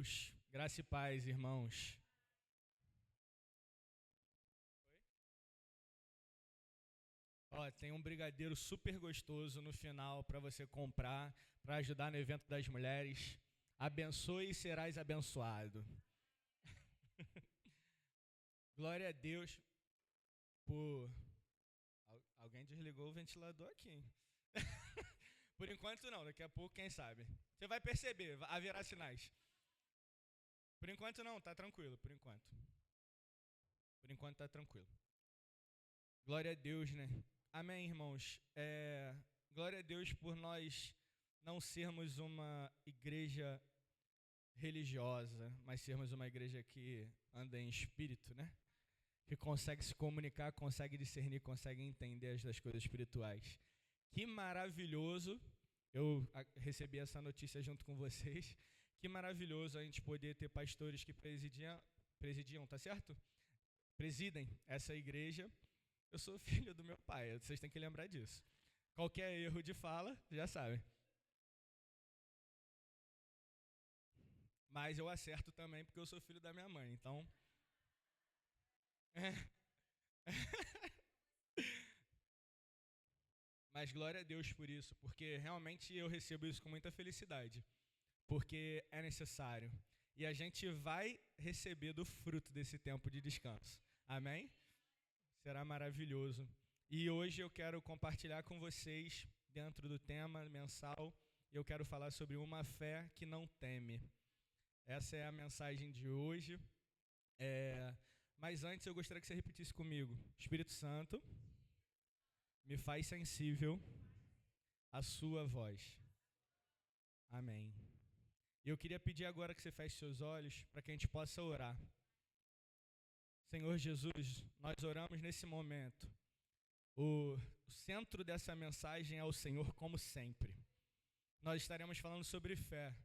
Deus, graça e paz, irmãos. Ó, tem um brigadeiro super gostoso no final para você comprar, para ajudar no evento das mulheres. Abençoe e serás abençoado. Glória a Deus por... Alguém desligou o ventilador aqui, hein? Por enquanto não, daqui a pouco quem sabe. Você vai perceber, haverá sinais. Por enquanto não, tá tranquilo, por enquanto. Por enquanto tá tranquilo. Glória a Deus, né? Amém, irmãos. Glória a Deus por nós não sermos uma igreja religiosa, mas sermos uma igreja que anda em espírito, né? Que consegue se comunicar, consegue discernir, consegue entender das coisas espirituais. Que maravilhoso, eu recebi essa notícia junto com vocês, que maravilhoso a gente poder ter pastores que presidiam, tá certo? Presidem essa igreja. Eu sou filho do meu pai, vocês têm que lembrar disso. Qualquer erro de fala, já sabem. Mas eu acerto também porque eu sou filho da minha mãe, então... Mas glória a Deus por isso, porque realmente eu recebo isso com muita felicidade, porque é necessário. E a gente vai receber do fruto desse tempo de descanso. Amém? Será maravilhoso. E hoje eu quero compartilhar com vocês, dentro do tema mensal, eu quero falar sobre uma fé que não teme. Essa é a mensagem de hoje. Mas antes eu gostaria que você repetisse comigo. Espírito Santo, me faz sensível à sua voz. Amém. E eu queria pedir agora que você feche seus olhos para que a gente possa orar. Senhor Jesus, nós oramos nesse momento. O centro dessa mensagem é o Senhor, como sempre. Nós estaremos falando sobre fé.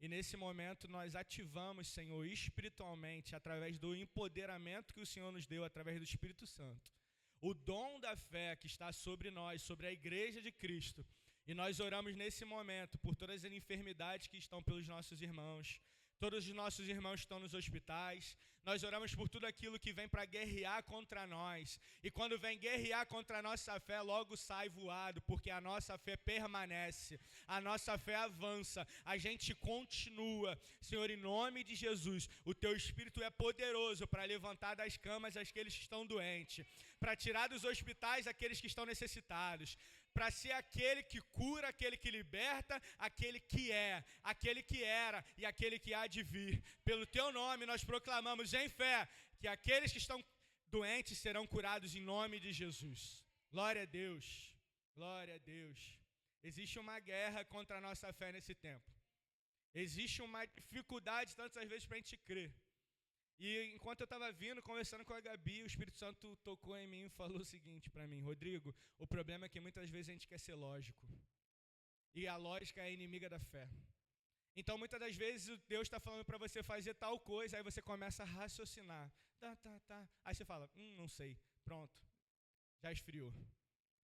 E nesse momento nós ativamos, Senhor, espiritualmente, através do empoderamento que o Senhor nos deu, através do Espírito Santo, o dom da fé que está sobre nós, sobre a igreja de Cristo. E nós oramos nesse momento por todas as enfermidades que estão pelos nossos irmãos, todos os nossos irmãos que estão nos hospitais. Nós oramos por tudo aquilo que vem para guerrear contra nós. E quando vem guerrear contra a nossa fé, logo sai voado, porque a nossa fé permanece, a nossa fé avança, a gente continua. Senhor, em nome de Jesus, o Teu Espírito é poderoso para levantar das camas aqueles que estão doentes, para tirar dos hospitais aqueles que estão necessitados, para ser aquele que cura, aquele que liberta, aquele que é, aquele que era e aquele que há de vir. Pelo Teu nome nós proclamamos em fé que aqueles que estão doentes serão curados em nome de Jesus. Glória a Deus, glória a Deus. Existe uma guerra contra a nossa fé nesse tempo. Existe uma dificuldade tantas vezes para a gente crer. E enquanto eu estava vindo, conversando com a Gabi, o Espírito Santo tocou em mim e falou o seguinte para mim: Rodrigo, o problema é que muitas vezes a gente quer ser lógico. E a lógica é a inimiga da fé. Então muitas das vezes Deus está falando para você fazer tal coisa, aí você começa a raciocinar. Tá. Aí você fala, não sei, pronto, já esfriou.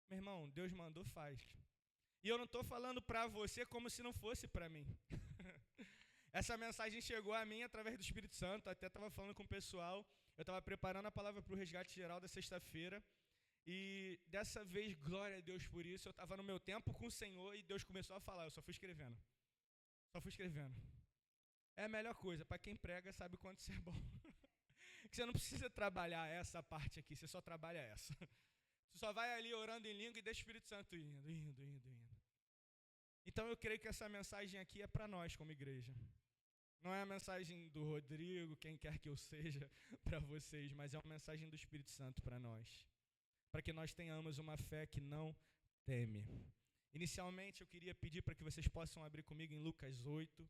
Meu irmão, Deus mandou, faz. E eu não estou falando para você como se não fosse para mim. Essa mensagem chegou a mim através do Espírito Santo. Até estava falando com o pessoal. Eu estava preparando a palavra para o resgate geral da sexta-feira. E dessa vez, glória a Deus por isso, eu estava no meu tempo com o Senhor e Deus começou a falar. Eu só fui escrevendo. É a melhor coisa. Para quem prega sabe quanto isso é bom. Que você não precisa trabalhar essa parte aqui. Você só trabalha essa. Você só vai ali orando em língua e deixa o Espírito Santo indo. Então eu creio que essa mensagem aqui é para nós como igreja. Não é a mensagem do Rodrigo, quem quer que eu seja, para vocês, mas é uma mensagem do Espírito Santo para nós. Para que nós tenhamos uma fé que não teme. Inicialmente eu queria pedir para que vocês possam abrir comigo em Lucas 8,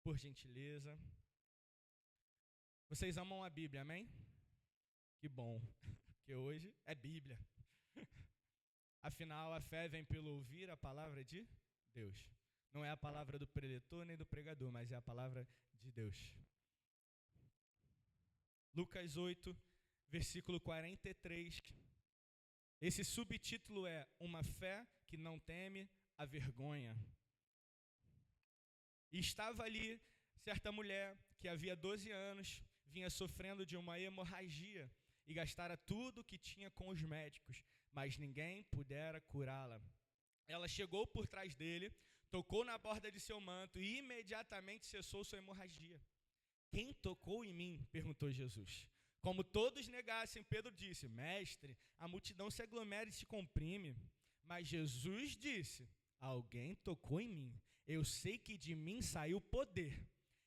por gentileza. Vocês amam a Bíblia, amém? Que bom, que hoje é Bíblia. Afinal, a fé vem pelo ouvir a palavra de Deus. Não é a palavra do preletor nem do pregador, mas é a palavra de Deus. Lucas 8, versículo 43. Esse subtítulo é Uma fé que não teme a vergonha. E estava ali certa mulher que havia 12 anos vinha sofrendo de uma hemorragia e gastara tudo o que tinha com os médicos, mas ninguém pudera curá-la. Ela chegou por trás dele, tocou na borda de seu manto e imediatamente cessou sua hemorragia. Quem tocou em mim? Perguntou Jesus. Como todos negassem, Pedro disse, mestre, a multidão se aglomera e se comprime. Mas Jesus disse, alguém tocou em mim. Eu sei que de mim saiu poder.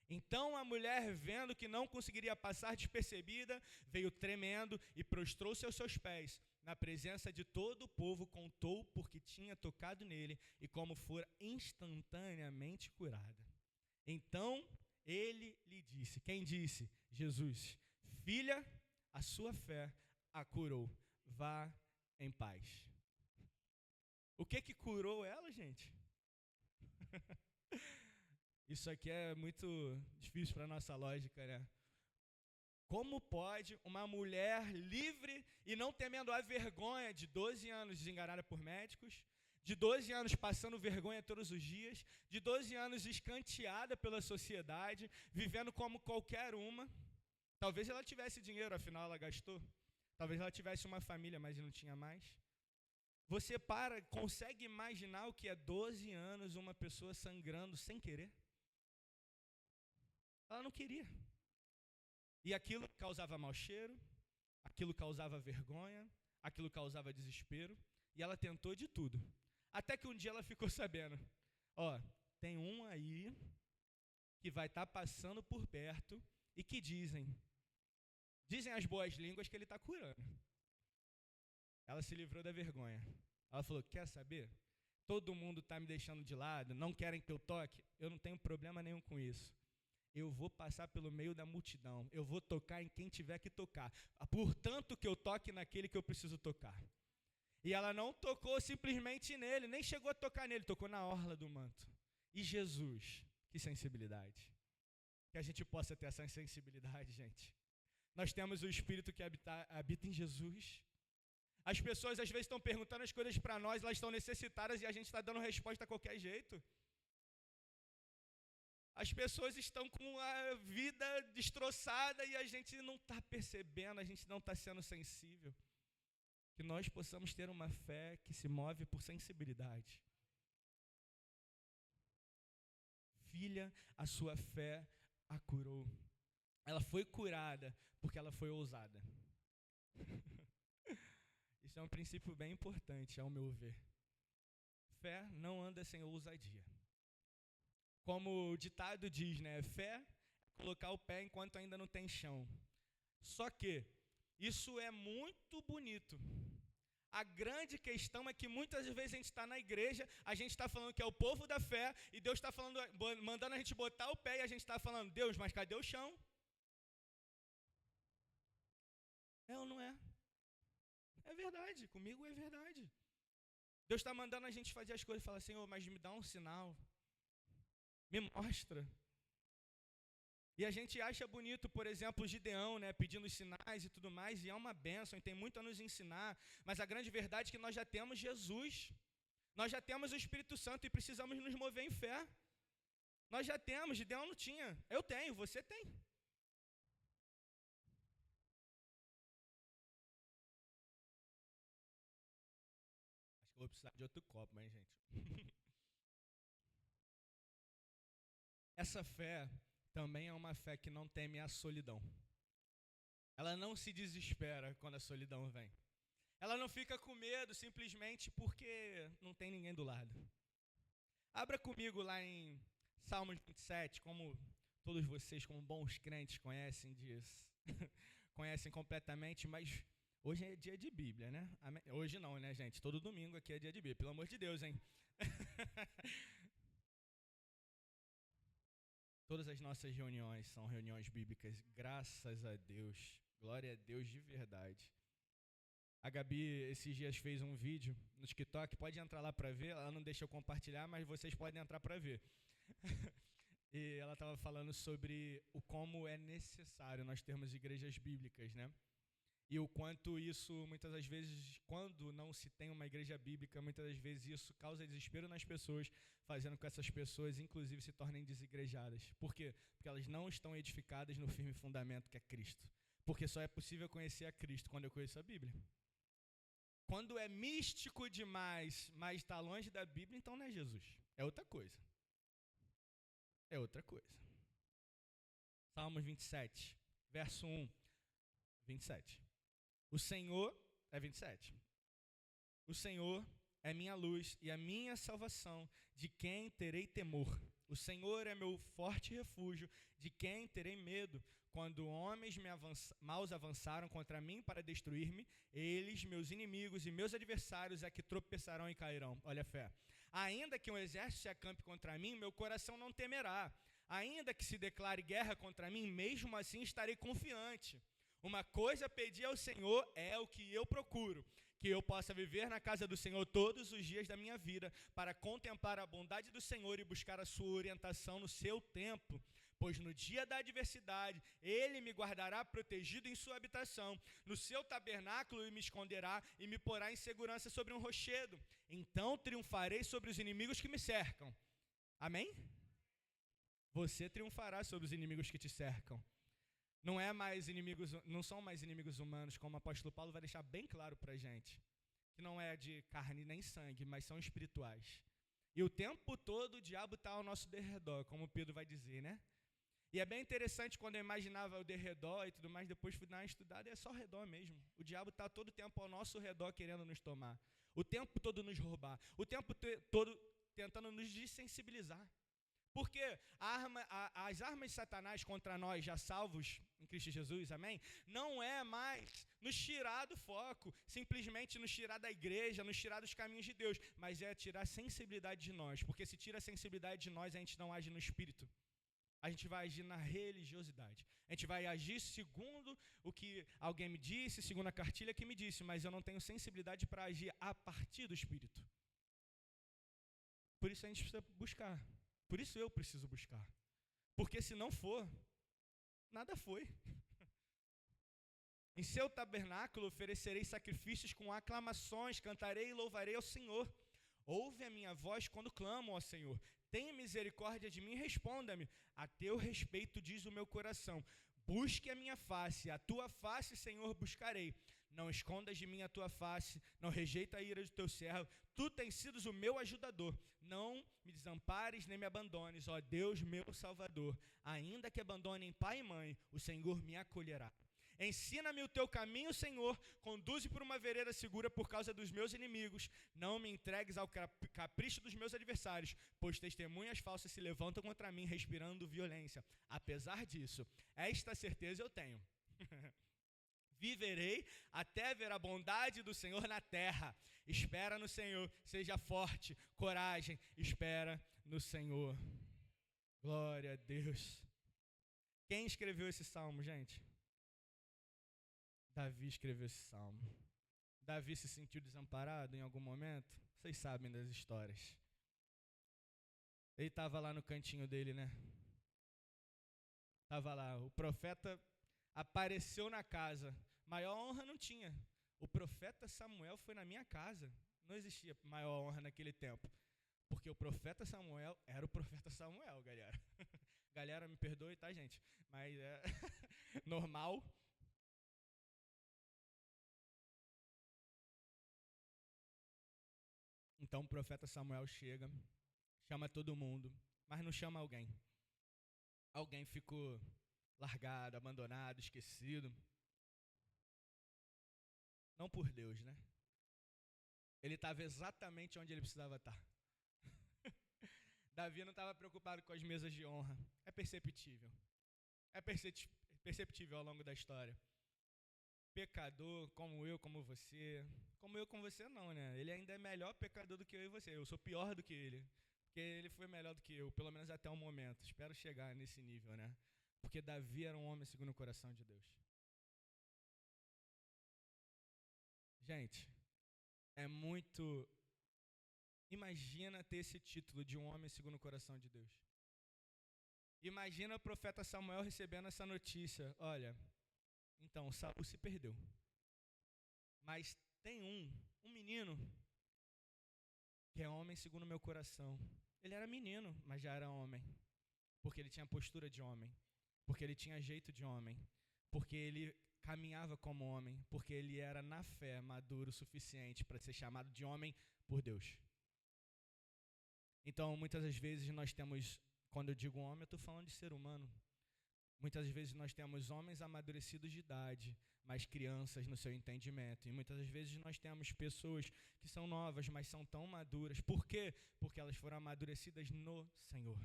Então a mulher, vendo que não conseguiria passar despercebida, veio tremendo e prostrou-se aos seus pés. Na presença de todo o povo, contou porque tinha tocado nele e como fora instantaneamente curada. Então ele lhe disse, quem disse? Jesus, filha, a sua fé a curou, vá em paz. O que curou ela, gente? Isso aqui é muito difícil para a nossa lógica, né? Como pode uma mulher livre e não temendo a vergonha de 12 anos desenganada por médicos, de 12 anos passando vergonha todos os dias, de 12 anos escanteada pela sociedade, vivendo como qualquer uma. Talvez ela tivesse dinheiro, afinal ela gastou. Talvez ela tivesse uma família, mas não tinha mais. Você consegue imaginar o que é 12 anos uma pessoa sangrando sem querer? Ela não queria. E aquilo causava mau cheiro, aquilo causava vergonha, aquilo causava desespero, e ela tentou de tudo. Até que um dia ela ficou sabendo, tem um aí que vai estar passando por perto e que dizem as boas línguas que ele está curando. Ela se livrou da vergonha. Ela falou, quer saber? Todo mundo está me deixando de lado, não querem que eu toque, eu não tenho problema nenhum com isso. Eu vou passar pelo meio da multidão, eu vou tocar em quem tiver que tocar, portanto que eu toque naquele que eu preciso tocar. E ela não tocou simplesmente nele, nem chegou a tocar nele, tocou na orla do manto. E Jesus, que sensibilidade. Que a gente possa ter essa sensibilidade, gente. Nós temos o Espírito que habita em Jesus. As pessoas às vezes estão perguntando as coisas para nós, elas estão necessitadas e a gente está dando resposta a qualquer jeito. As pessoas estão com a vida destroçada e a gente não está percebendo, a gente não está sendo sensível. Que nós possamos ter uma fé que se move por sensibilidade. Filha, a sua fé a curou. Ela foi curada porque ela foi ousada. Isso é um princípio bem importante, ao meu ver. Fé não anda sem ousadia. Como o ditado diz, né? Fé é colocar o pé enquanto ainda não tem chão. Só que isso é muito bonito. A grande questão é que muitas vezes a gente está na igreja, a gente está falando que é o povo da fé, e Deus está mandando a gente botar o pé, e a gente está falando, Deus, mas cadê o chão? É ou não é? É verdade, comigo é verdade. Deus está mandando a gente fazer as coisas e falar, Senhor, mas me dá um sinal. Me mostra. E a gente acha bonito, por exemplo, o Gideão, né, pedindo sinais e tudo mais, e é uma bênção, e tem muito a nos ensinar, mas a grande verdade é que nós já temos Jesus, nós já temos o Espírito Santo e precisamos nos mover em fé. Nós já temos, Gideão não tinha, eu tenho, você tem. Acho que eu vou precisar de outro copo, mas gente. Essa fé também é uma fé que não teme a solidão. Ela não se desespera quando a solidão vem. Ela não fica com medo simplesmente porque não tem ninguém do lado. Abra comigo lá em Salmos 27, como todos vocês, como bons crentes, conhecem disso. Conhecem completamente, mas hoje é dia de Bíblia, né? Hoje não, né, gente? Todo domingo aqui é dia de Bíblia, pelo amor de Deus, hein? Todas as nossas reuniões são reuniões bíblicas, graças a Deus, glória a Deus de verdade. A Gabi esses dias fez um vídeo no TikTok, pode entrar lá para ver, ela não deixa eu compartilhar, mas vocês podem entrar para ver. E ela estava falando sobre o como é necessário nós termos igrejas bíblicas, né? E o quanto isso, muitas das vezes, quando não se tem uma igreja bíblica, muitas das vezes isso causa desespero nas pessoas, fazendo com que essas pessoas, inclusive, se tornem desigrejadas. Por quê? Porque elas não estão edificadas no firme fundamento que é Cristo. Porque só é possível conhecer a Cristo quando eu conheço a Bíblia. Quando é místico demais, mas está longe da Bíblia, então não é Jesus. É outra coisa. É outra coisa. Salmos 27, verso 1, 27. O Senhor, 27. O Senhor é minha luz e a minha salvação, de quem terei temor? O Senhor é meu forte refúgio, de quem terei medo? Quando homens maus avançaram contra mim para destruir-me, eles, meus inimigos e meus adversários, é que tropeçarão e cairão. Olha a fé. Ainda que um exército se acampe contra mim, meu coração não temerá. Ainda que se declare guerra contra mim, mesmo assim estarei confiante. Uma coisa pedi ao Senhor, é o que eu procuro, que eu possa viver na casa do Senhor todos os dias da minha vida, para contemplar a bondade do Senhor e buscar a sua orientação no seu tempo. Pois no dia da adversidade, Ele me guardará protegido em sua habitação, no seu tabernáculo me esconderá e me porá em segurança sobre um rochedo. Então triunfarei sobre os inimigos que me cercam. Amém? Você triunfará sobre os inimigos que te cercam. Não são mais inimigos humanos, como o apóstolo Paulo vai deixar bem claro para a gente, que não é de carne nem sangue, mas são espirituais. E o tempo todo o diabo está ao nosso derredor, como Pedro vai dizer, né? E é bem interessante quando eu imaginava o derredor e tudo mais, depois fui dar uma estudada, e é só ao redor mesmo. O diabo está todo o tempo ao nosso redor querendo nos tomar, o tempo todo nos roubar, o tempo todo tentando nos desensibilizar. Porque as armas de Satanás contra nós, já salvos em Cristo Jesus, amém? Não é mais nos tirar do foco, simplesmente nos tirar da igreja, nos tirar dos caminhos de Deus, mas é tirar a sensibilidade de nós, porque se tira a sensibilidade de nós, a gente não age no espírito. A gente vai agir na religiosidade. A gente vai agir segundo o que alguém me disse, segundo a cartilha que me disse, mas eu não tenho sensibilidade para agir a partir do espírito. Por isso a gente precisa buscar. Por isso eu preciso buscar. Porque se não for, nada foi. Em seu tabernáculo oferecerei sacrifícios com aclamações, cantarei e louvarei ao Senhor. Ouve a minha voz quando clamo ao Senhor. Tenha misericórdia de mim e responda-me. A teu respeito diz o meu coração. Busque a minha face, a tua face, Senhor, buscarei. Não escondas de mim a tua face, não rejeita a ira do teu servo. Tu tens sido o meu ajudador. Não me desampares nem me abandones, ó Deus, meu Salvador. Ainda que abandonem pai e mãe, o Senhor me acolherá. Ensina-me o teu caminho, Senhor, conduze por uma vereda segura por causa dos meus inimigos. Não me entregues ao capricho dos meus adversários, pois testemunhas falsas se levantam contra mim, respirando violência. Apesar disso, esta certeza eu tenho. Viverei até ver a bondade do Senhor na terra. Espera no Senhor, seja forte, coragem, espera no Senhor. Glória a Deus. Quem escreveu esse salmo, gente? Davi escreveu esse salmo. Davi se sentiu desamparado em algum momento? Vocês sabem das histórias. Ele estava lá no cantinho dele, né? Estava lá, o profeta apareceu na casa. Maior honra não tinha. O profeta Samuel foi na minha casa. Não existia maior honra naquele tempo. Porque o profeta Samuel era o profeta Samuel, galera. Galera, me perdoe, tá, gente? Mas é normal. Então o profeta Samuel chega, chama todo mundo, mas não chama alguém. Alguém ficou largado, abandonado, esquecido. Não por Deus, né? Ele estava exatamente onde ele precisava estar. Davi não estava preocupado com as mesas de honra. É perceptível. É perceptível ao longo da história. Pecador, como eu, como você. Como eu, como você não, né? Ele ainda é melhor pecador do que eu e você. Eu sou pior do que ele. Porque ele foi melhor do que eu, pelo menos até o momento. Espero chegar nesse nível, né? Porque Davi era um homem segundo o coração de Deus. Gente, é muito... Imagina ter esse título de um homem segundo o coração de Deus. Imagina o profeta Samuel recebendo essa notícia. Olha, então, Saul se perdeu. Mas tem um menino, que é homem segundo o meu coração. Ele era menino, mas já era homem. Porque ele tinha postura de homem. Porque ele tinha jeito de homem. Porque ele caminhava como homem. Porque ele era, na fé, maduro o suficiente para ser chamado de homem por Deus. Então, muitas das vezes nós temos, quando eu digo homem, eu estou falando de ser humano. Muitas vezes nós temos homens amadurecidos de idade, mas crianças no seu entendimento. E muitas das vezes nós temos pessoas que são novas, mas são tão maduras. Por quê? Porque elas foram amadurecidas no Senhor.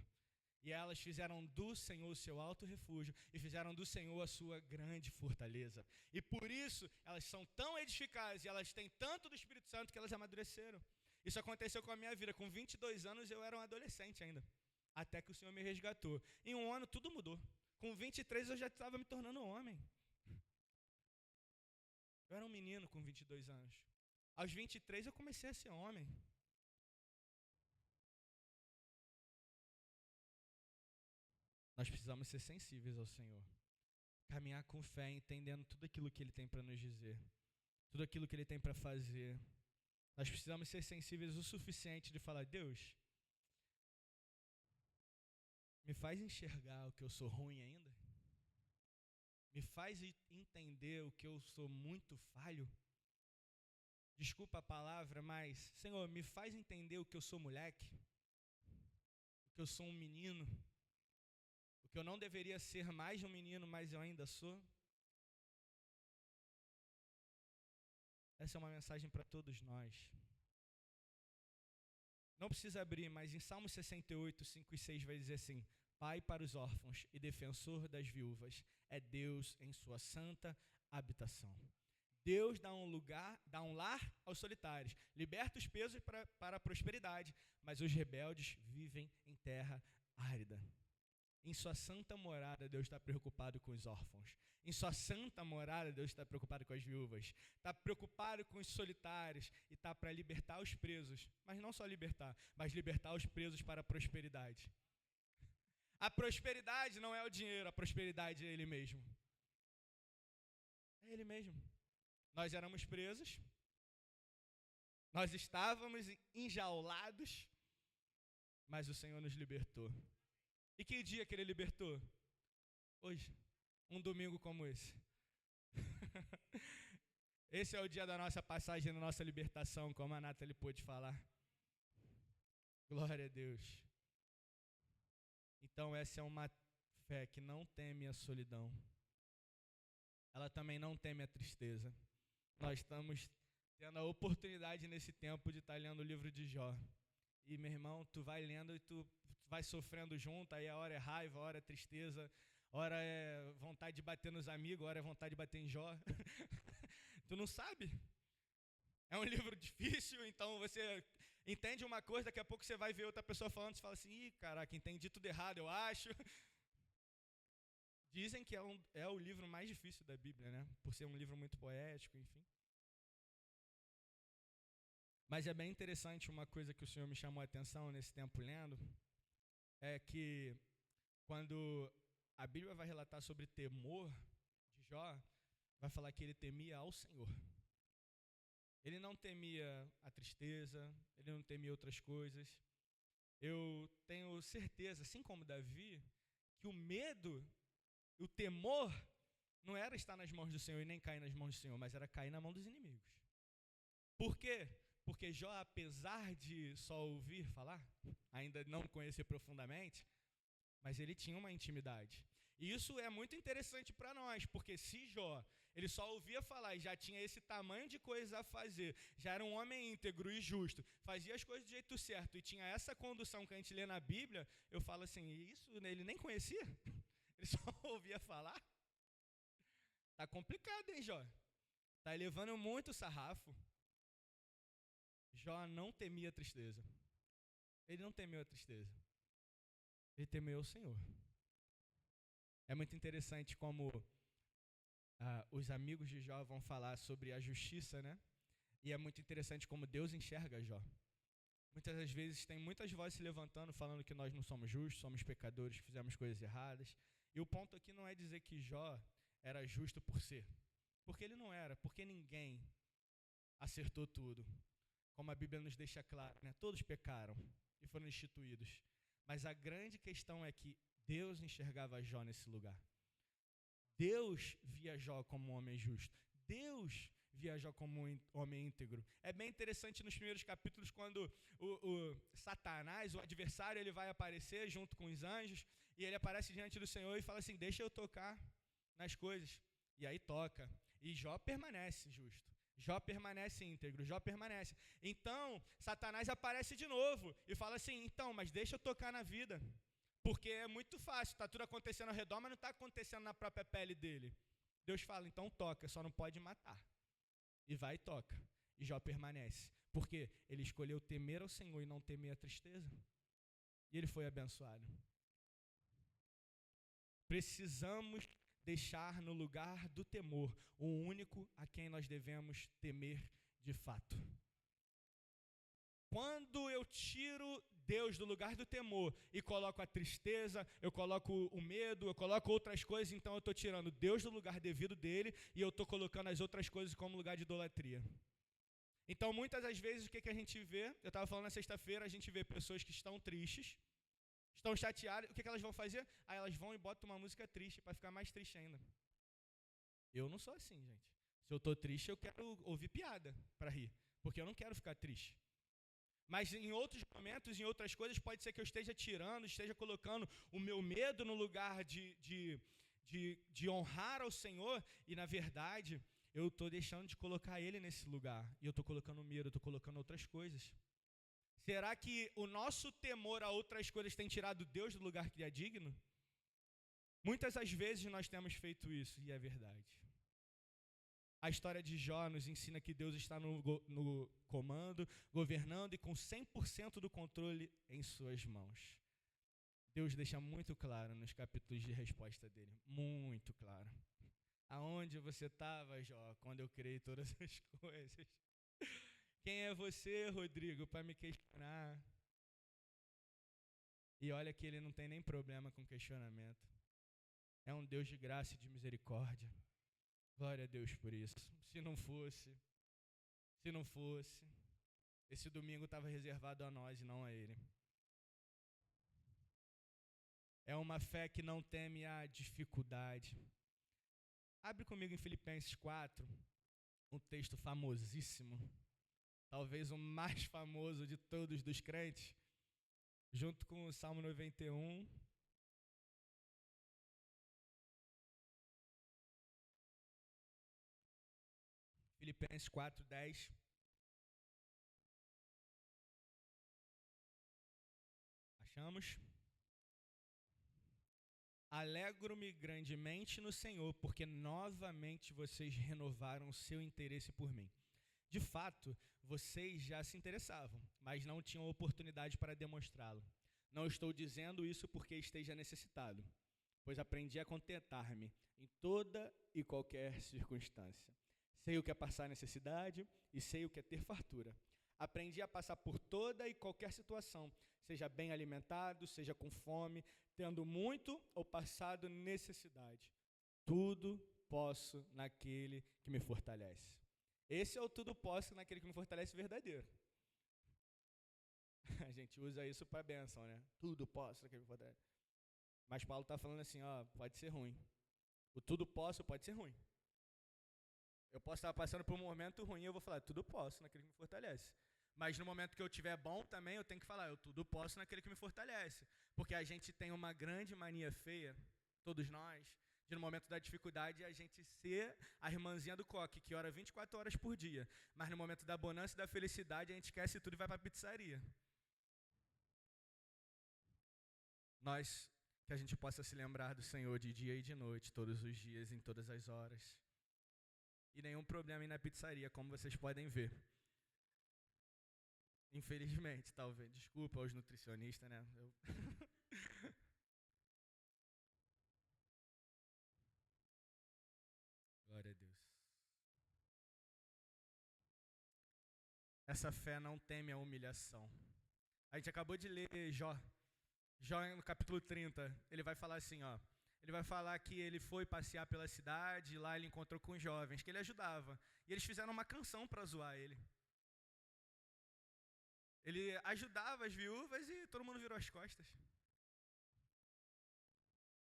E elas fizeram do Senhor o seu alto refúgio e fizeram do Senhor a sua grande fortaleza. E por isso elas são tão edificadas e elas têm tanto do Espírito Santo que elas amadureceram. Isso aconteceu com a minha vida. Com 22 anos eu era um adolescente ainda, até que o Senhor me resgatou. Em um ano tudo mudou. Com 23 eu já estava me tornando homem. Eu era um menino com 22 anos. Aos 23 eu comecei a ser homem. Nós precisamos ser sensíveis ao Senhor. Caminhar com fé, entendendo tudo aquilo que Ele tem para nos dizer. Tudo aquilo que Ele tem para fazer. Nós precisamos ser sensíveis o suficiente de falar: Deus, me faz enxergar o que eu sou ruim ainda? Me faz entender o que eu sou muito falho? Desculpa a palavra, mas, Senhor, me faz entender o que eu sou moleque? O que eu sou um menino? O que eu não deveria ser mais um menino, mas eu ainda sou? Essa é uma mensagem para todos nós. Não precisa abrir, mas em Salmo 68, 5 e 6 vai dizer assim: Pai para os órfãos e defensor das viúvas, é Deus em sua santa habitação. Deus dá um lar aos solitários, liberta os pesos para a prosperidade, mas os rebeldes vivem em terra árida. Em sua santa morada, Deus está preocupado com os órfãos. Em sua santa morada, Deus está preocupado com as viúvas. Está preocupado com os solitários e está para libertar os presos. Mas não só libertar, mas libertar os presos para a prosperidade. A prosperidade não é o dinheiro, a prosperidade é Ele mesmo. É Ele mesmo. Nós éramos presos. Nós estávamos enjaulados, mas o Senhor nos libertou. E que dia que Ele libertou? Hoje, um domingo como esse. Esse é o dia da nossa passagem, da nossa libertação, como a Nathalie pôde falar. Glória a Deus. Então essa é uma fé que não teme a solidão. Ela também não teme a tristeza. Nós estamos tendo a oportunidade nesse tempo de estar lendo o livro de Jó. E, meu irmão, tu vai lendo e tu vai sofrendo junto, aí a hora é raiva, a hora é tristeza, a hora é vontade de bater nos amigos, a hora é vontade de bater em Jó. Tu não sabe. É um livro difícil, então você entende uma coisa, daqui a pouco você vai ver outra pessoa falando, você fala assim: ih, caraca, entendi tudo errado, eu acho. Dizem que é o livro mais difícil da Bíblia, né? Por ser um livro muito poético, enfim. Mas é bem interessante uma coisa que o Senhor me chamou a atenção nesse tempo lendo, é que quando a Bíblia vai relatar sobre temor de Jó, vai falar que ele temia ao Senhor. Ele não temia a tristeza, ele não temia outras coisas. Eu tenho certeza, assim como Davi, que o medo, o temor, não era estar nas mãos do Senhor e nem cair nas mãos do Senhor, mas era cair na mão dos inimigos. Por quê? Porque Jó, apesar de só ouvir falar, ainda não conhecer profundamente, mas ele tinha uma intimidade. E isso é muito interessante para nós, porque se Jó, ele só ouvia falar e já tinha esse tamanho de coisa a fazer, já era um homem íntegro e justo, fazia as coisas do jeito certo e tinha essa condução que a gente lê na Bíblia, eu falo assim, isso ele nem conhecia? Ele só ouvia falar? Tá complicado, hein, Jó? Tá elevando muito o sarrafo. Jó não temia a tristeza. Ele não temeu a tristeza. Ele temeu o Senhor. É muito interessante como os amigos de Jó vão falar sobre a justiça, né? E é muito interessante como Deus enxerga Jó. Muitas das vezes tem muitas vozes se levantando falando que nós não somos justos, somos pecadores, que fizemos coisas erradas. E o ponto aqui não é dizer que Jó era justo por ser. Porque ele não era, porque ninguém acertou tudo. Como a Bíblia nos deixa claro, né? Todos pecaram e foram instituídos. Mas a grande questão é que Deus enxergava Jó nesse lugar. Deus via Jó como um homem justo. Deus via Jó como um homem íntegro. É bem interessante nos primeiros capítulos, quando o Satanás, o adversário, ele vai aparecer junto com os anjos, e ele aparece diante do Senhor e fala assim, deixa eu tocar nas coisas. E aí toca. E Jó permanece justo. Jó permanece íntegro, Jó permanece. Então, Satanás aparece de novo e fala assim, então, mas deixa eu tocar na vida. Porque é muito fácil, está tudo acontecendo ao redor, mas não está acontecendo na própria pele dele. Deus fala, então toca, só não pode matar. E vai e toca. E Jó permanece. Porque ele escolheu temer ao Senhor e não temer a tristeza. E ele foi abençoado. Precisamos deixar no lugar do temor o único a quem nós devemos temer de fato. Quando eu tiro Deus do lugar do temor e coloco a tristeza, eu coloco o medo, eu coloco outras coisas, então eu estou tirando Deus do lugar devido dele e eu estou colocando as outras coisas como lugar de idolatria. Então, muitas das vezes, o que a gente vê? Eu estava falando na sexta-feira, a gente vê pessoas que estão tristes, estão chateadas, o que elas vão fazer? Aí elas vão e botam uma música triste para ficar mais triste ainda. Eu não sou assim, gente. Se eu estou triste, eu quero ouvir piada para rir, porque eu não quero ficar triste. Mas em outros momentos, em outras coisas, pode ser que eu esteja tirando, esteja colocando o meu medo no lugar de honrar ao Senhor, e na verdade, eu estou deixando de colocar Ele nesse lugar, e eu estou colocando medo, eu estou colocando outras coisas. Será que o nosso temor a outras coisas tem tirado Deus do lugar que é digno? Muitas das vezes nós temos feito isso, e é verdade. A história de Jó nos ensina que Deus está no comando, governando e com 100% do controle em suas mãos. Deus deixa muito claro nos capítulos de resposta dele, muito claro. Aonde você estava, Jó, quando eu criei todas as coisas? Quem é você, Rodrigo, para me questionar? E olha que ele não tem nem problema com questionamento. É um Deus de graça e de misericórdia. Glória a Deus por isso. Se não fosse, esse domingo estava reservado a nós e não a ele. É uma fé que não teme a dificuldade. Abre comigo em Filipenses 4, um texto famosíssimo, talvez o mais famoso de todos dos crentes, junto com o Salmo 91. Filipenses 4:10. Achamos? Alegro-me grandemente no Senhor, porque novamente vocês renovaram o seu interesse por mim. De fato, vocês já se interessavam, mas não tinham oportunidade para demonstrá-lo. Não estou dizendo isso porque esteja necessitado, pois aprendi a contentar-me em toda e qualquer circunstância. Sei o que é passar necessidade e sei o que é ter fartura. Aprendi a passar por toda e qualquer situação, seja bem alimentado, seja com fome, tendo muito ou passado necessidade. Tudo posso naquele que me fortalece. Esse é o tudo posso naquele que me fortalece verdadeiro. A gente usa isso para bênção, né? Tudo posso naquele que me fortalece. Mas Paulo está falando assim, ó, pode ser ruim. O tudo posso pode ser ruim. Eu posso estar passando por um momento ruim e eu vou falar, tudo posso naquele que me fortalece. Mas no momento que eu estiver bom também, eu tenho que falar, eu tudo posso naquele que me fortalece. Porque a gente tem uma grande mania feia, todos nós, de no momento da dificuldade a gente ser a irmãzinha do coque, que ora 24 horas por dia. Mas no momento da bonança e da felicidade, a gente esquece tudo e vai para a pizzaria. Nós, que a gente possa se lembrar do Senhor de dia e de noite, todos os dias, em todas as horas. E nenhum problema ir na pizzaria, como vocês podem ver. Infelizmente, talvez. Desculpa aos nutricionistas, né? Glória a Deus. Essa fé não teme a humilhação. A gente acabou de ler Jó. Jó, no capítulo 30, ele vai falar assim, ó. Ele vai falar que ele foi passear pela cidade, e lá ele encontrou com os jovens, que ele ajudava. E eles fizeram uma canção para zoar ele. Ele ajudava as viúvas e todo mundo virou as costas.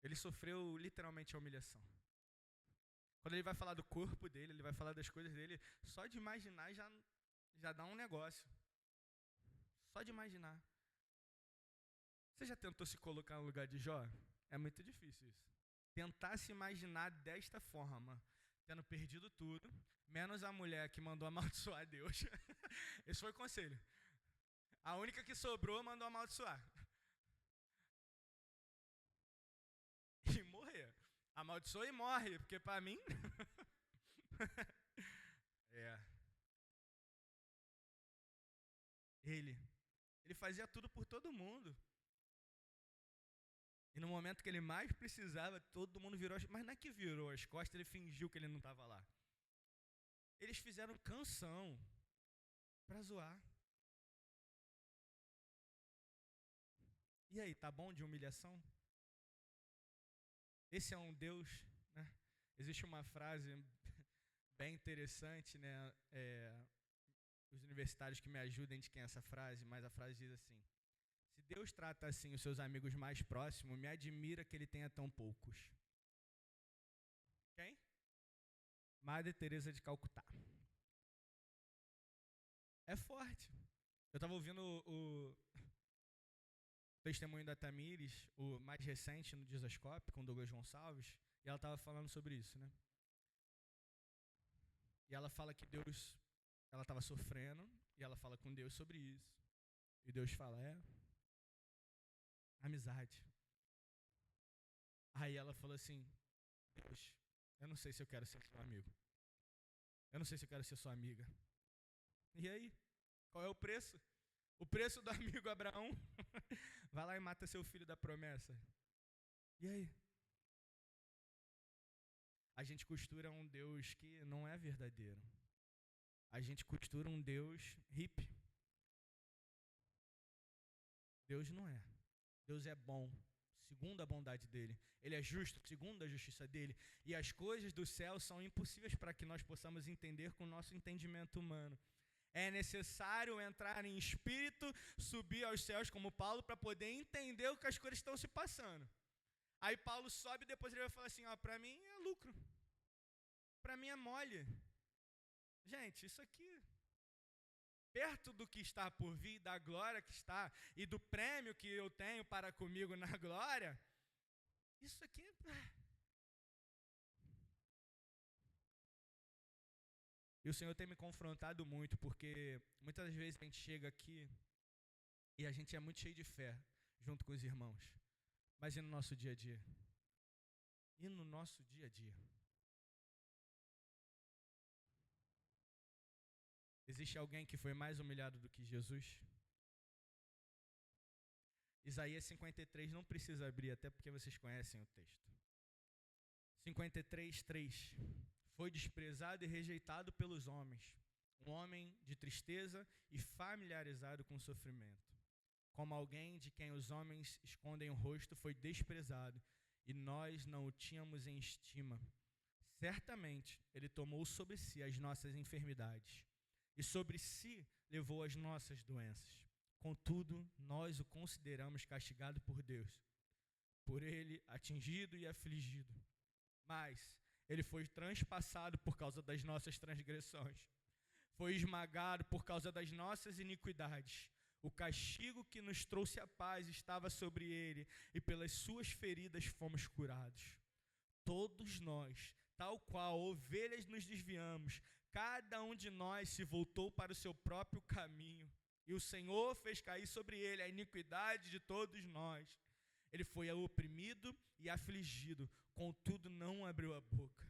Ele sofreu literalmente a humilhação. Quando ele vai falar do corpo dele, ele vai falar das coisas dele, só de imaginar já dá um negócio. Só de imaginar. Você já tentou se colocar no lugar de Jó? É muito difícil isso. Tentar se imaginar desta forma, tendo perdido tudo, menos a mulher que mandou amaldiçoar Deus. Esse foi o conselho. A única que sobrou mandou amaldiçoar. E morrer. Amaldiçoa e morre, porque para mim... Ele fazia tudo por todo mundo. E no momento que ele mais precisava, todo mundo virou as costas. Mas não é que virou as costas, ele fingiu que ele não estava lá. Eles fizeram canção para zoar. E aí, tá bom de humilhação? Esse é um Deus, né? Existe uma frase bem interessante, né? Os universitários que me ajudem de quem é essa frase, mas a frase diz assim: se Deus trata assim os seus amigos mais próximos, me admira que ele tenha tão poucos. Quem? Madre Teresa de Calcutá. É forte. Eu estava ouvindo o testemunho da Tamires, o mais recente no Dizascope, com Douglas Gonçalves, e ela estava falando sobre isso, né? E ela fala que Deus, ela estava sofrendo, e ela fala com Deus sobre isso. E Deus fala, amizade. Aí ela falou assim, Deus, eu não sei se eu quero ser seu amigo. Eu não sei se eu quero ser sua amiga. E aí? Qual é o preço? O preço do amigo Abraão? Vai lá e mata seu filho da promessa. E aí? A gente costura um Deus que não é verdadeiro. A gente costura um Deus hippie. Deus não é. Deus é bom, segundo a bondade dele. Ele é justo, segundo a justiça dele. E as coisas do céu são impossíveis para que nós possamos entender com o nosso entendimento humano. É necessário entrar em espírito, subir aos céus como Paulo, para poder entender o que as coisas estão se passando. Aí Paulo sobe e depois ele vai falar assim, para mim é lucro. Para mim é mole. Gente, isso aqui, perto do que está por vir, da glória que está, e do prêmio que eu tenho para comigo na glória, isso aqui... E o Senhor tem me confrontado muito, porque muitas vezes a gente chega aqui e a gente é muito cheio de fé, junto com os irmãos. Mas e no nosso dia a dia? E no nosso dia a dia? Existe alguém que foi mais humilhado do que Jesus? Isaías 53, não precisa abrir, até porque vocês conhecem o texto. 53, 3. Foi desprezado e rejeitado pelos homens, um homem de tristeza e familiarizado com o sofrimento. Como alguém de quem os homens escondem o rosto, foi desprezado, e nós não o tínhamos em estima. Certamente, ele tomou sobre si as nossas enfermidades, e sobre si levou as nossas doenças. Contudo, nós o consideramos castigado por Deus, por ele atingido e afligido. Mas ele foi transpassado por causa das nossas transgressões, foi esmagado por causa das nossas iniquidades. O castigo que nos trouxe a paz estava sobre ele, e pelas suas feridas fomos curados. Todos nós, tal qual ovelhas, nos desviamos, cada um de nós se voltou para o seu próprio caminho, e o Senhor fez cair sobre ele a iniquidade de todos nós. Ele foi oprimido e afligido, contudo não abriu a boca.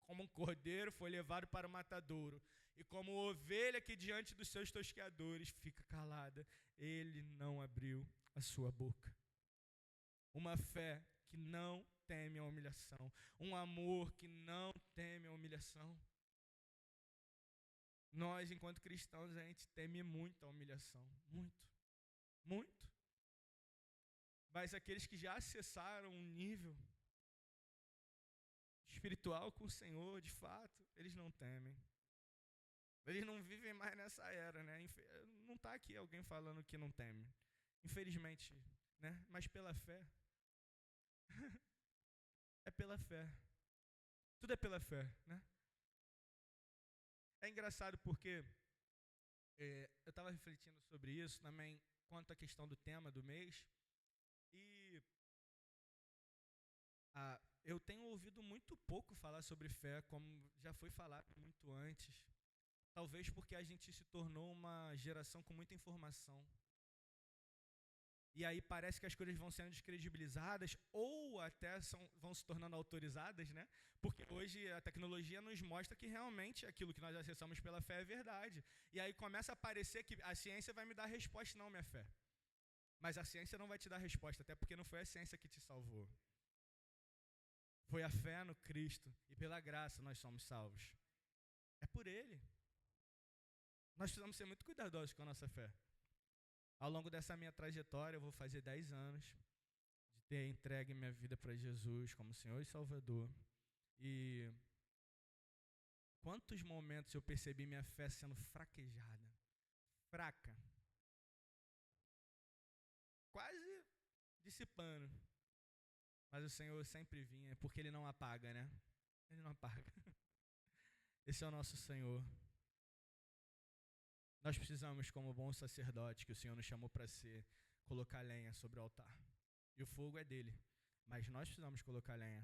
Como um cordeiro foi levado para o matadouro, e como ovelha que diante dos seus tosqueadores fica calada, ele não abriu a sua boca. Uma fé que não teme a humilhação, um amor que não teme a humilhação. Nós, enquanto cristãos, a gente teme muito a humilhação, muito, muito. Mas aqueles que já acessaram um nível espiritual com o Senhor, de fato, eles não temem. Eles não vivem mais nessa era, né? Não está aqui alguém falando que não teme. Infelizmente, né? Mas pela fé. É pela fé. Tudo é pela fé, né? É engraçado porque eu estava refletindo sobre isso também, quanto à questão do tema do mês. E eu tenho ouvido muito pouco falar sobre fé, como já foi falado muito antes. Talvez porque a gente se tornou uma geração com muita informação. E aí parece que as coisas vão sendo descredibilizadas ou até vão se tornando autorizadas, né? Porque hoje a tecnologia nos mostra que realmente aquilo que nós acessamos pela fé é verdade. E aí começa a parecer que a ciência vai me dar a resposta, não, minha fé. Mas a ciência não vai te dar a resposta, até porque não foi a ciência que te salvou. Foi a fé no Cristo e pela graça nós somos salvos. É por Ele. Nós precisamos ser muito cuidadosos com a nossa fé. Ao longo dessa minha trajetória, eu vou fazer 10 anos de ter entregue minha vida para Jesus como Senhor e Salvador. E quantos momentos eu percebi minha fé sendo fraquejada, fraca, quase dissipando. Mas o Senhor sempre vinha, porque Ele não apaga, né? Ele não apaga. Esse é o nosso Senhor. Nós precisamos, como bom sacerdote que o Senhor nos chamou para ser, colocar lenha sobre o altar. E o fogo é dele, mas nós precisamos colocar lenha.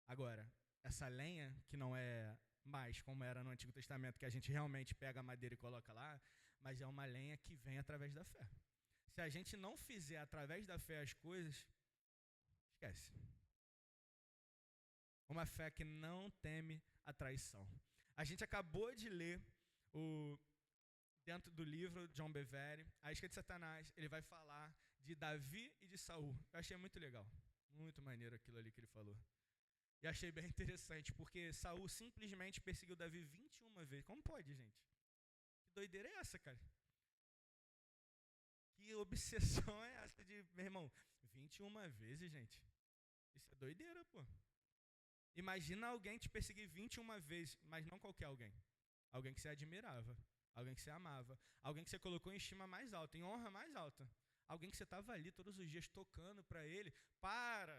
Agora, essa lenha, que não é mais como era no Antigo Testamento, que a gente realmente pega a madeira e coloca lá, mas é uma lenha que vem através da fé. Se a gente não fizer através da fé as coisas, esquece. Uma fé que não teme a traição. A gente acabou de ler dentro do livro John Bevere, a isca de Satanás, ele vai falar de Davi e de Saul. Eu achei muito legal, muito maneiro aquilo ali que ele falou. E achei bem interessante, porque Saul simplesmente perseguiu Davi 21 vezes. Como pode, gente? Que doideira é essa, cara? Que obsessão é essa de, meu irmão, 21 vezes, gente? Isso é doideira, pô. Imagina alguém te perseguir 21 vezes, mas não qualquer alguém. Alguém que você admirava, alguém que você amava, alguém que você colocou em estima mais alta, em honra mais alta. Alguém que você estava ali todos os dias tocando para ele, para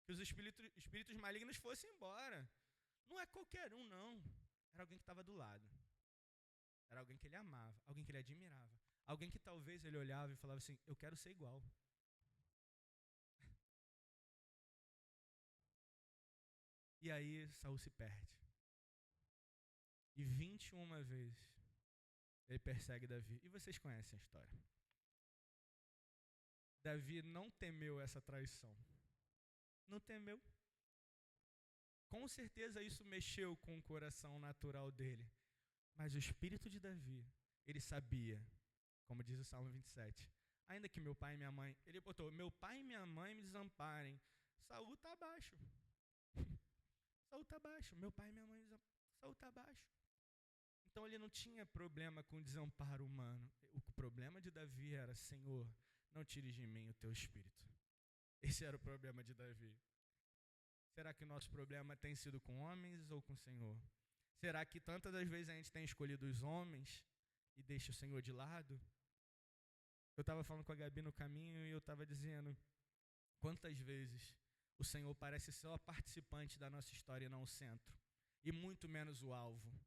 que os espíritos malignos fossem embora. Não é qualquer um, não. Era alguém que estava do lado. Era alguém que ele amava, alguém que ele admirava. Alguém que talvez ele olhava e falava assim, eu quero ser igual. E aí Saul se perde. E 21 vezes ele persegue Davi. E vocês conhecem a história. Davi não temeu essa traição. Não temeu. Com certeza isso mexeu com o coração natural dele. Mas o espírito de Davi, ele sabia, como diz o Salmo 27, ainda que meu pai e minha mãe, ele botou, meu pai e minha mãe me desamparem, Saul está abaixo. Saul está abaixo, meu pai e minha mãe me desamparem, Saul está abaixo. Então ele não tinha problema com o desamparo humano. O problema de Davi era, Senhor, não tires de mim o teu espírito. Esse era o problema de Davi. Será que o nosso problema tem sido com homens ou com o Senhor? Será que tantas das vezes a gente tem escolhido os homens e deixa o Senhor de lado? Eu estava falando com a Gabi no caminho e eu estava dizendo, quantas vezes o Senhor parece só participante da nossa história e não o centro, e muito menos o alvo.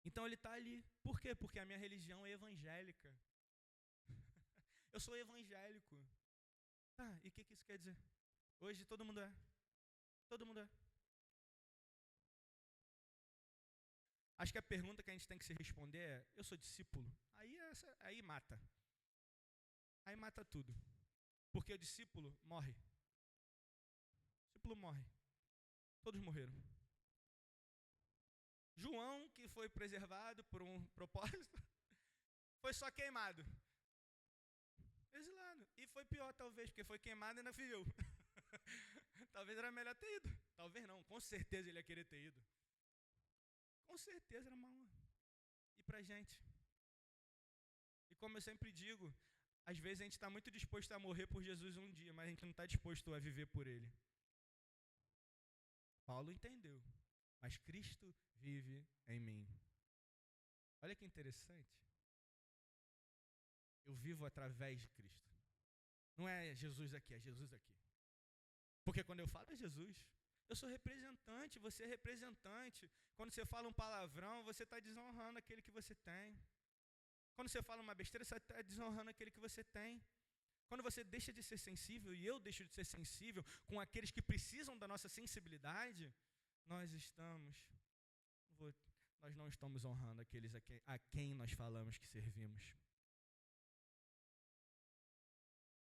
Então ele está ali. Por quê? Porque a minha religião é evangélica. Eu sou evangélico. Tá, e o que isso quer dizer? Hoje todo mundo é. Todo mundo é. Acho que a pergunta que a gente tem que se responder é, eu sou discípulo? Aí mata. Aí mata tudo. Porque o discípulo morre. O discípulo morre. Todos morreram. João, que foi preservado por um propósito, foi só queimado. Exilado. E foi pior, talvez, porque foi queimado e ainda viveu. Talvez era melhor ter ido. Talvez não, com certeza ele ia querer ter ido. Com certeza era uma honra. E pra gente? E como eu sempre digo, às vezes a gente está muito disposto a morrer por Jesus um dia, mas a gente não está disposto a viver por Ele. Saulo entendeu, mas Cristo vive em mim. Olha que interessante. Eu vivo através de Cristo. Não é Jesus aqui, é Jesus aqui. Porque quando eu falo é Jesus, eu sou representante, você é representante. Quando você fala um palavrão, você está desonrando aquele que você tem. Quando você fala uma besteira, você está desonrando aquele que você tem. Quando você deixa de ser sensível, e eu deixo de ser sensível com aqueles que precisam da nossa sensibilidade, nós não estamos honrando aqueles a quem nós falamos que servimos.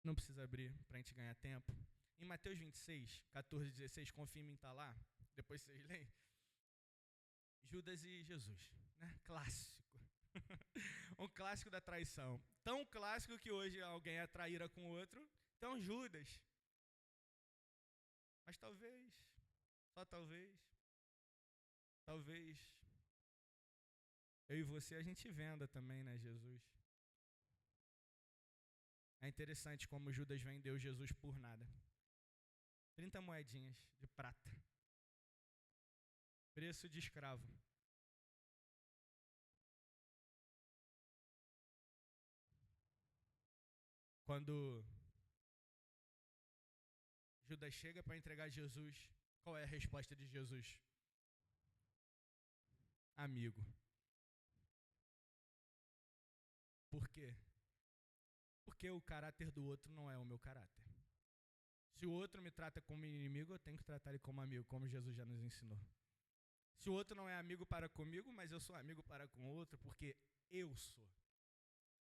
Não precisa abrir para a gente ganhar tempo. Em Mateus 26, 14 e 16, confia em mim, está lá. Depois vocês leem. Judas e Jesus, né? Clássico. Um clássico da traição. Tão clássico que hoje alguém é traíra com o outro. Então Judas. Mas talvez, só talvez, eu e você a gente venda também, né, Jesus? É interessante como Judas vendeu Jesus por nada. 30 moedinhas de prata. Preço de escravo. Quando Judas chega para entregar Jesus, qual é a resposta de Jesus? Amigo. Por quê? Porque o caráter do outro não é o meu caráter. Se o outro me trata como inimigo, eu tenho que tratar ele como amigo, como Jesus já nos ensinou. Se o outro não é amigo para comigo, mas eu sou amigo para com o outro, porque eu sou.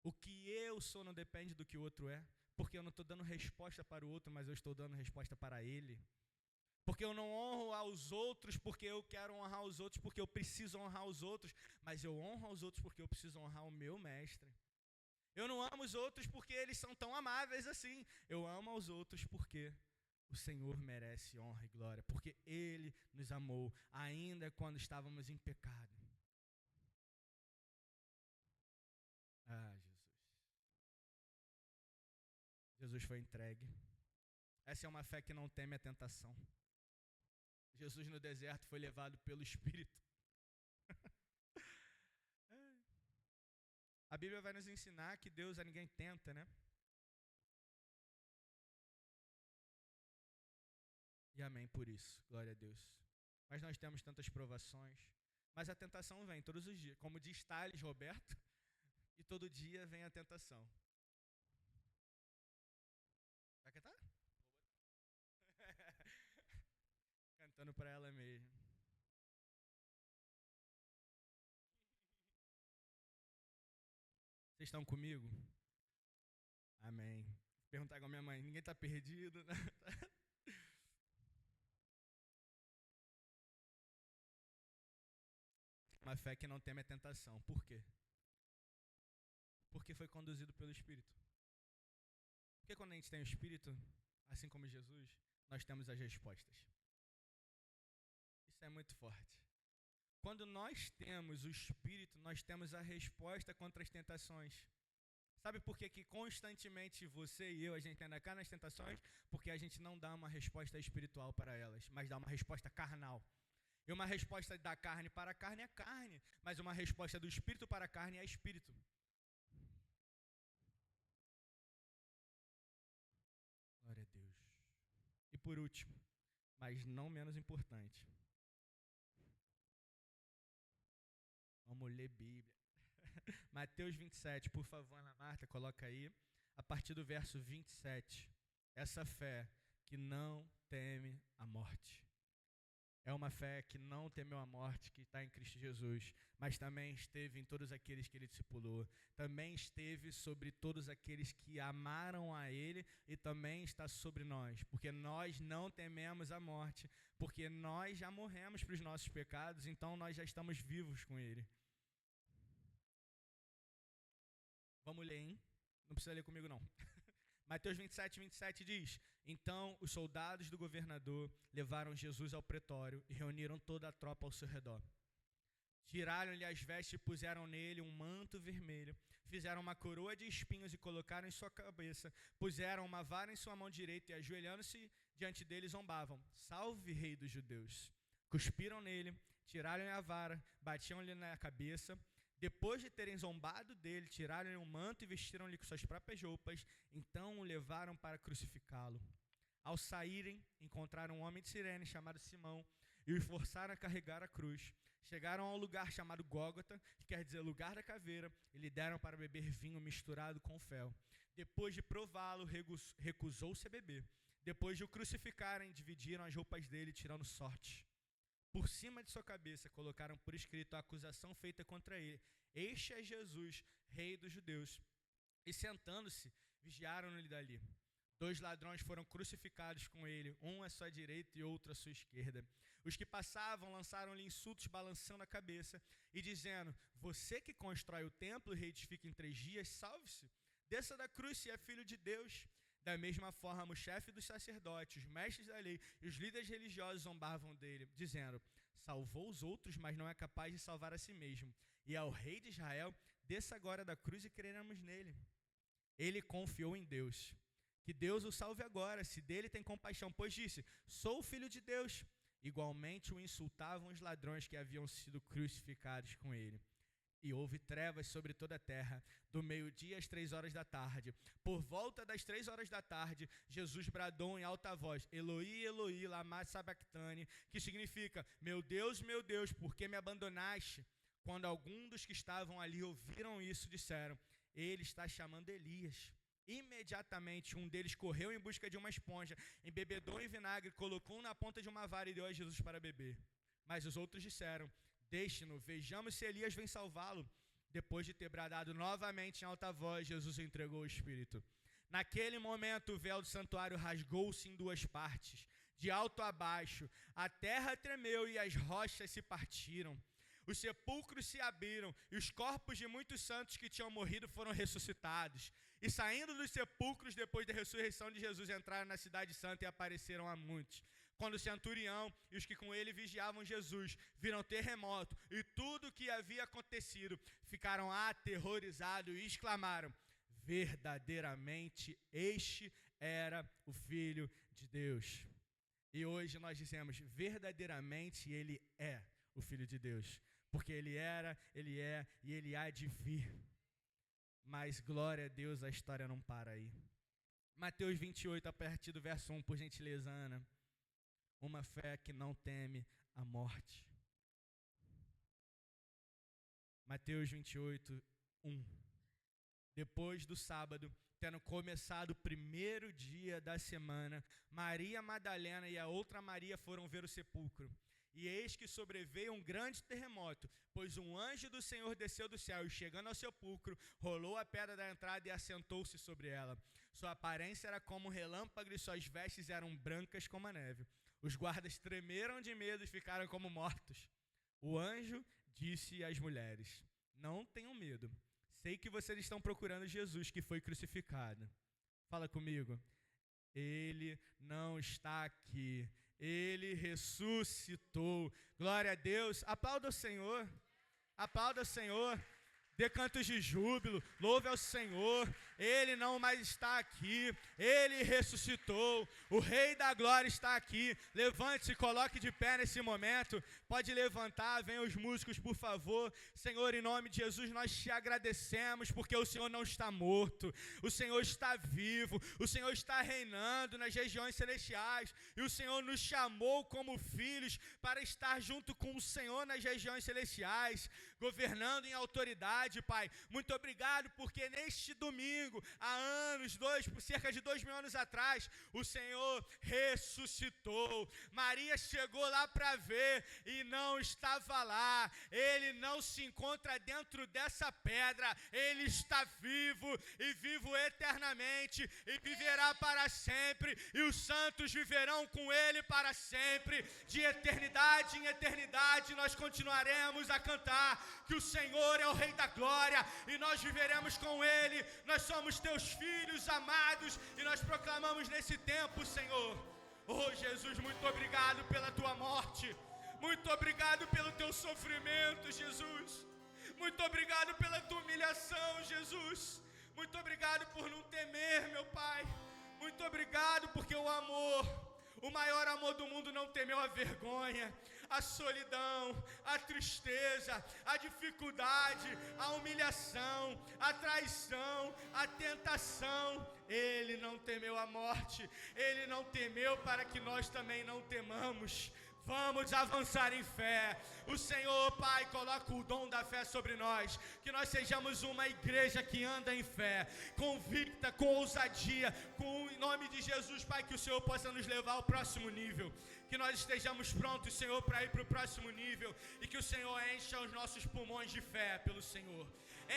O que eu sou não depende do que o outro é, porque eu não estou dando resposta para o outro, mas eu estou dando resposta para ele. Porque eu não honro aos outros porque eu quero honrar os outros, porque eu preciso honrar os outros, mas eu honro aos outros porque eu preciso honrar o meu mestre. Eu não amo os outros porque eles são tão amáveis assim. Eu amo aos outros porque o Senhor merece honra e glória, porque Ele nos amou ainda quando estávamos em pecado. Ah, Jesus. Jesus foi entregue. Essa é uma fé que não teme a tentação. Jesus no deserto foi levado pelo Espírito. A Bíblia vai nos ensinar que Deus a ninguém tenta, né? E amém por isso, glória a Deus. Mas nós temos tantas provações. Mas a tentação vem todos os dias. Como diz Thales Roberto, e todo dia vem a tentação. Vai cantar? Cantando para ela mesma. Vocês estão comigo? Amém. Perguntar com a minha mãe, ninguém está perdido, né? Uma fé que não teme a tentação. Por quê? Porque foi conduzido pelo Espírito. Porque quando a gente tem o Espírito, assim como Jesus, nós temos as respostas. Isso é muito forte. Quando nós temos o Espírito, nós temos a resposta contra as tentações. Sabe por que constantemente você e eu, a gente anda cá nas tentações? Porque a gente não dá uma resposta espiritual para elas, mas dá uma resposta carnal. E uma resposta da carne para a carne é carne, mas uma resposta do espírito para a carne é espírito. Glória a Deus. E por último, mas não menos importante, vamos ler Bíblia. Mateus 27, por favor, Ana Marta, coloca aí, a partir do verso 27. Essa fé que não teme a morte. É uma fé que não temeu a morte, que está em Cristo Jesus, mas também esteve em todos aqueles que Ele discipulou. Também esteve sobre todos aqueles que amaram a Ele e também está sobre nós. Porque nós não tememos a morte, porque nós já morremos para os nossos pecados, então nós já estamos vivos com Ele. Vamos ler, hein? Não precisa ler comigo, não. Mateus 27, 27 diz: Então os soldados do governador levaram Jesus ao pretório e reuniram toda a tropa ao seu redor. Tiraram-lhe as vestes e puseram nele um manto vermelho. Fizeram uma coroa de espinhos e colocaram em sua cabeça. Puseram uma vara em sua mão direita e, ajoelhando-se diante dele, zombavam: Salve, Rei dos Judeus! Cuspiram nele, tiraram-lhe a vara, batiam-lhe na cabeça. Depois de terem zombado dele, tiraram-lhe um manto e vestiram-lhe com suas próprias roupas. Então o levaram para crucificá-lo. Ao saírem, encontraram um homem de Cirene chamado Simão e o forçaram a carregar a cruz. Chegaram ao lugar chamado Gólgota, que quer dizer lugar da caveira, e lhe deram para beber vinho misturado com fel. Depois de prová-lo, recusou-se a beber. Depois de o crucificarem, dividiram as roupas dele, tirando sorte. Por cima de sua cabeça, colocaram por escrito a acusação feita contra ele. Este é Jesus, rei dos judeus. E sentando-se, vigiaram-lhe dali. 2 ladrões foram crucificados com ele, um à sua direita e outro à sua esquerda. Os que passavam lançaram-lhe insultos balançando a cabeça e dizendo: você que constrói o templo e reedifica em 3 dias, salve-se. Desça da cruz se é filho de Deus. Da mesma forma, o chefe dos sacerdotes, os mestres da lei e os líderes religiosos zombavam dele, dizendo: salvou os outros, mas não é capaz de salvar a si mesmo. E ao rei de Israel, desça agora da cruz e creremos nele. Ele confiou em Deus. Que Deus o salve agora, se dele tem compaixão, pois disse: sou o filho de Deus. Igualmente o insultavam os ladrões que haviam sido crucificados com ele. E houve trevas sobre toda a terra, do meio-dia às 3 horas da tarde. Por volta das 3 horas da tarde, Jesus bradou em alta voz: Eloi, Eloi, lama sabachthani, que significa: meu Deus, por que me abandonaste? Quando alguns dos que estavam ali ouviram isso, disseram: ele está chamando Elias. Imediatamente um deles correu em busca de uma esponja, embebedou em vinagre, colocou na ponta de uma vara e deu a Jesus para beber. Mas os outros disseram: deixe-no, vejamos se Elias vem salvá-lo. Depois de ter bradado novamente em alta voz, Jesus entregou o Espírito. Naquele momento o véu do santuário rasgou-se em 2 partes, de alto a baixo. A terra tremeu e as rochas se partiram. Os sepulcros se abriram e os corpos de muitos santos que tinham morrido foram ressuscitados. E saindo dos sepulcros depois da ressurreição de Jesus, entraram na cidade santa e apareceram a muitos. Quando o centurião e os que com ele vigiavam Jesus viram terremoto e tudo o que havia acontecido, ficaram aterrorizados e exclamaram: verdadeiramente este era o Filho de Deus. E hoje nós dizemos: verdadeiramente ele é o Filho de Deus, porque ele era, ele é e ele há de vir. Mas glória a Deus, a história não para aí. Mateus 28, a partir do verso 1, por gentileza, Ana. Uma fé que não teme a morte. Mateus 28, 1. Depois do sábado, tendo começado o primeiro dia da semana, Maria Madalena e a outra Maria foram ver o sepulcro. E eis que sobreveio um grande terremoto, pois um anjo do Senhor desceu do céu e, chegando ao sepulcro, rolou a pedra da entrada e assentou-se sobre ela. Sua aparência era como um relâmpago e suas vestes eram brancas como a neve. Os guardas tremeram de medo e ficaram como mortos. O anjo disse às mulheres: não tenham medo. Sei que vocês estão procurando Jesus, que foi crucificado. Fala comigo. Ele não está aqui. Ele ressuscitou. Glória a Deus. Aplauda o Senhor. Aplauda o Senhor. Dê cantos de júbilo. Louve ao Senhor. Ele não mais está aqui. Ele ressuscitou. O Rei da Glória está aqui. Levante-se, coloque de pé nesse momento. Pode levantar, venham os músicos, por favor. Senhor, em nome de Jesus, nós te agradecemos porque o Senhor não está morto. O Senhor está vivo. O Senhor está reinando nas regiões celestiais. E o Senhor nos chamou como filhos para estar junto com o Senhor nas regiões celestiais, governando em autoridade, Pai. Muito obrigado porque neste domingo, há anos, cerca de 2.000 anos atrás, o Senhor ressuscitou. Maria chegou lá para ver e não estava lá. Ele não se encontra dentro dessa pedra. Ele está vivo e vivo eternamente e viverá para sempre. E os santos viverão com ele para sempre. De eternidade em eternidade nós continuaremos a cantar que o Senhor é o Rei da Glória e nós viveremos com ele. Nós somos teus filhos amados e nós proclamamos nesse tempo, Senhor. Oh Jesus, muito obrigado pela tua morte. Muito obrigado pelo teu sofrimento, Jesus. Muito obrigado pela tua humilhação, Jesus. Muito obrigado por não temer, meu Pai. Muito obrigado porque o maior amor do mundo não temeu a vergonha. a solidão, a tristeza, a dificuldade, a humilhação, a traição, a tentação. Ele não temeu a morte, ele não temeu para que nós também não temamos. Vamos avançar em fé. O Senhor, Pai, coloca o dom da fé sobre nós, que nós sejamos uma igreja que anda em fé, convicta, com ousadia, em nome de Jesus, Pai, que o Senhor possa nos levar ao próximo nível, que nós estejamos prontos, Senhor, para ir para o próximo nível, e que o Senhor encha os nossos pulmões de fé pelo Senhor.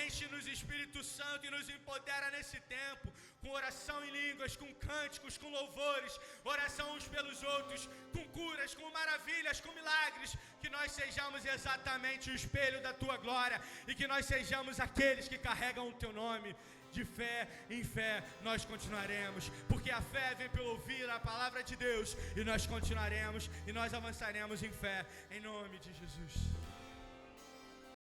Enche-nos, Espírito Santo, e nos empodera nesse tempo, com oração em línguas, com cânticos, com louvores, oração uns pelos outros, com curas, com maravilhas, com milagres, que nós sejamos exatamente o espelho da Tua glória, e que nós sejamos aqueles que carregam o Teu nome. De fé em fé nós continuaremos, porque a fé vem pelo ouvir a palavra de Deus, e nós continuaremos, e nós avançaremos em fé, em nome de Jesus.